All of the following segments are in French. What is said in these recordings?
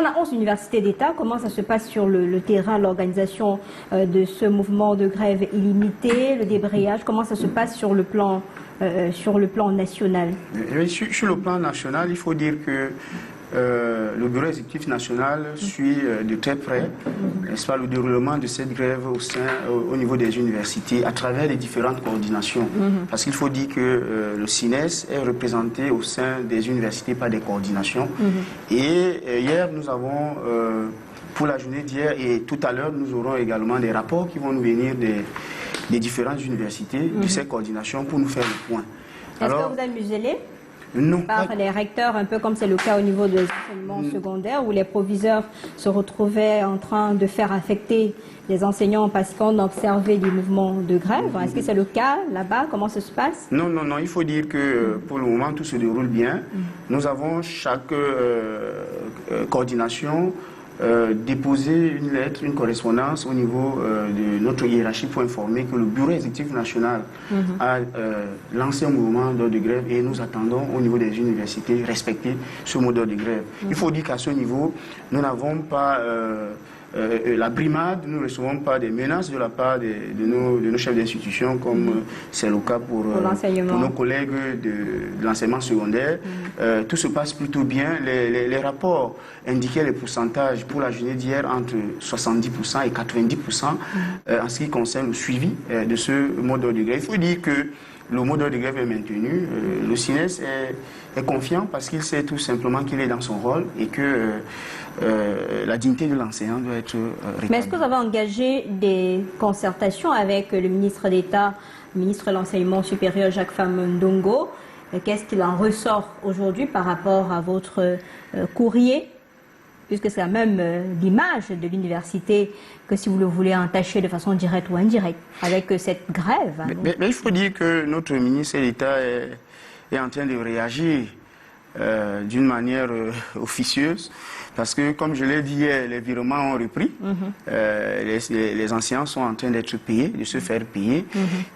a 11 universités d'État. Comment ça se passe sur le terrain, l'organisation de ce mouvement de grève illimité, le débrayage? Comment ça se passe sur le plan national? Sur le plan national, il faut dire que le bureau exécutif national suit de très près, n'est-ce pas, le déroulement de cette grève au niveau des universités à travers les différentes coordinations. Parce qu'il faut dire que le CINES est représenté au sein des universités par des coordinations. Et hier, nous avons, pour la journée d'hier et tout à l'heure, nous aurons également des rapports qui vont nous venir des différentes universités, de ces coordinations, pour nous faire le point. Est-ce que vous avez muselé? Non. Par les recteurs, un peu comme c'est le cas au niveau des enseignements secondaires, où les proviseurs se retrouvaient en train de faire affecter les enseignants parce qu'on observait des mouvements de grève. Est-ce que c'est le cas là-bas? Comment ça se passe? Non, il faut dire que pour le moment, tout se déroule bien. Nous avons chaque coordination déposé une lettre, une correspondance au niveau de notre hiérarchie pour informer que le bureau exécutif national a lancé un mouvement d'ordre de grève et nous attendons au niveau des universités respecter ce mot d'ordre de grève. Il faut dire qu'à ce niveau, nous n'avons pas la brimade, nous ne recevons pas des menaces de la part de nos chefs d'institution comme c'est le cas pour nos collègues de l'enseignement secondaire. Tout se passe plutôt bien. Les rapports indiquaient les pourcentages pour la journée d'hier entre 70% et 90% en ce qui concerne le suivi de ce mot d'ordre de grève. Il faut dire que le mot d'ordre de grève est maintenu. Le CINES est confiant parce qu'il sait tout simplement qu'il est dans son rôle et que la dignité de l'enseignant doit être rétablie. Mais est-ce que vous avez engagé des concertations avec le ministre d'État, ministre de l'Enseignement supérieur Jacques Ndongo? Qu'est-ce qu'il en ressort aujourd'hui par rapport à votre courrier? Puisque c'est la même l'image de l'université que si vous le voulez entacher de façon directe ou indirecte avec cette grève. Mais il faut dire que notre ministre d'État est en train de réagir d'une manière officieuse parce que, comme je l'ai dit hier, les virements ont repris. Les enseignants sont en train d'être payés, de se faire payer.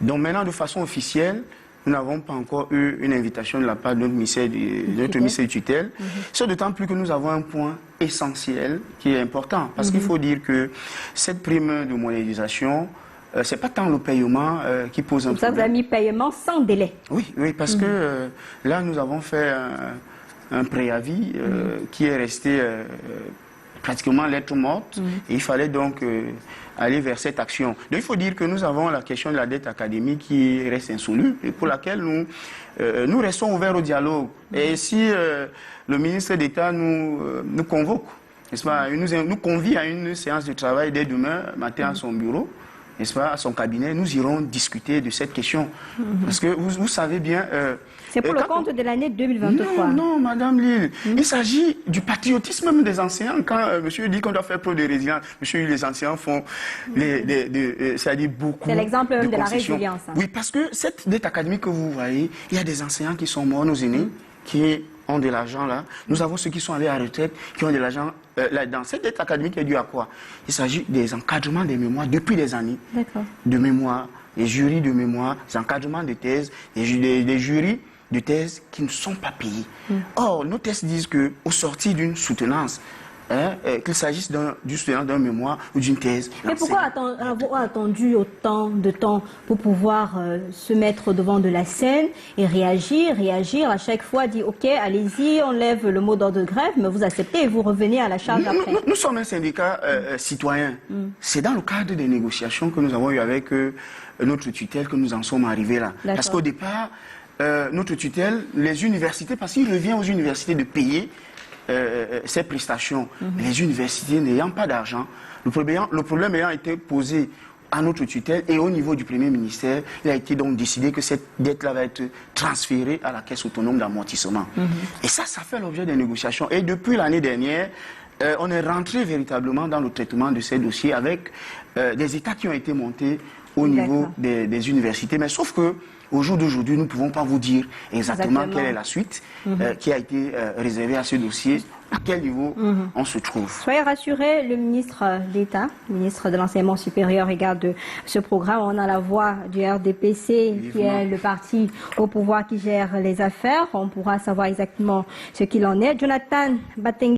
Donc maintenant, de façon officielle, nous n'avons pas encore eu une invitation de la part de notre ministère de tutelle. C'est d'autant plus que nous avons un point essentiel qui est important. Parce qu'il faut dire que cette prime de modernisation, ce n'est pas tant le paiement qui pose un problème. Ça, vous avez mis paiement sans délai. Oui, parce que là, nous avons fait un préavis qui est resté pratiquement lettre morte. Et il fallait donc aller vers cette action. Donc il faut dire que nous avons la question de la dette académique qui reste insoluble et pour laquelle nous restons ouverts au dialogue. Et si le ministre d'État nous convoque, n'est-ce pas, nous convie à une séance de travail dès demain matin à son bureau, n'est-ce pas, à son cabinet, nous irons discuter de cette question. Parce que vous savez bien... c'est pour le compte de l'année 2023. Non, Madame Lille. Il s'agit du patriotisme même des enseignants. Quand monsieur dit qu'on doit faire preuve de résilience, monsieur, les enseignants font c'est-à-dire beaucoup. C'est l'exemple même de la résilience. Oui, parce que cette dette académique que vous voyez, il y a des enseignants qui sont morts, nos aînés, qui ont de l'argent là. Nous avons ceux qui sont allés à la retraite, qui ont de l'argent là-dedans. Cette dette académique est due à quoi? Il s'agit des encadrements des mémoires depuis des années. De mémoire, des jurys de mémoire, des encadrements de thèse, des jurys de thèse qui ne sont pas payés. Or, nos thèses disent qu'au sortir d'une soutenance, qu'il s'agisse du soutenance d'un mémoire ou d'une thèse. Mais pourquoi avoir attendu autant de temps pour pouvoir se mettre devant de la scène et réagir à chaque fois, dire ok, allez-y, on lève le mot d'ordre de grève, mais vous acceptez et vous revenez à la charge après? Nous sommes un syndicat citoyen. C'est dans le cadre des négociations que nous avons eues avec notre tutelle que nous en sommes arrivés là. Parce qu'au départ, notre tutelle, les universités, parce qu'il revient aux universités de payer ces prestations, les universités n'ayant pas d'argent, le problème ayant été posé à notre tutelle et au niveau du Premier ministère, il a été donc décidé que cette dette-là va être transférée à la Caisse autonome d'amortissement. Et ça fait l'objet des négociations. Et depuis l'année dernière, on est rentré véritablement dans le traitement de ces dossiers avec des états qui ont été montés au niveau des universités. Mais sauf que au jour d'aujourd'hui, nous ne pouvons pas vous dire exactement quelle est la suite qui a été réservée à ce dossier, à quel niveau on se trouve. Soyez rassurés, le ministre d'État, ministre de l'Enseignement supérieur, regarde ce programme. On a la voix du RDPC, qui est le parti au pouvoir qui gère les affaires. On pourra savoir exactement ce qu'il en est. Jonathan Batengue.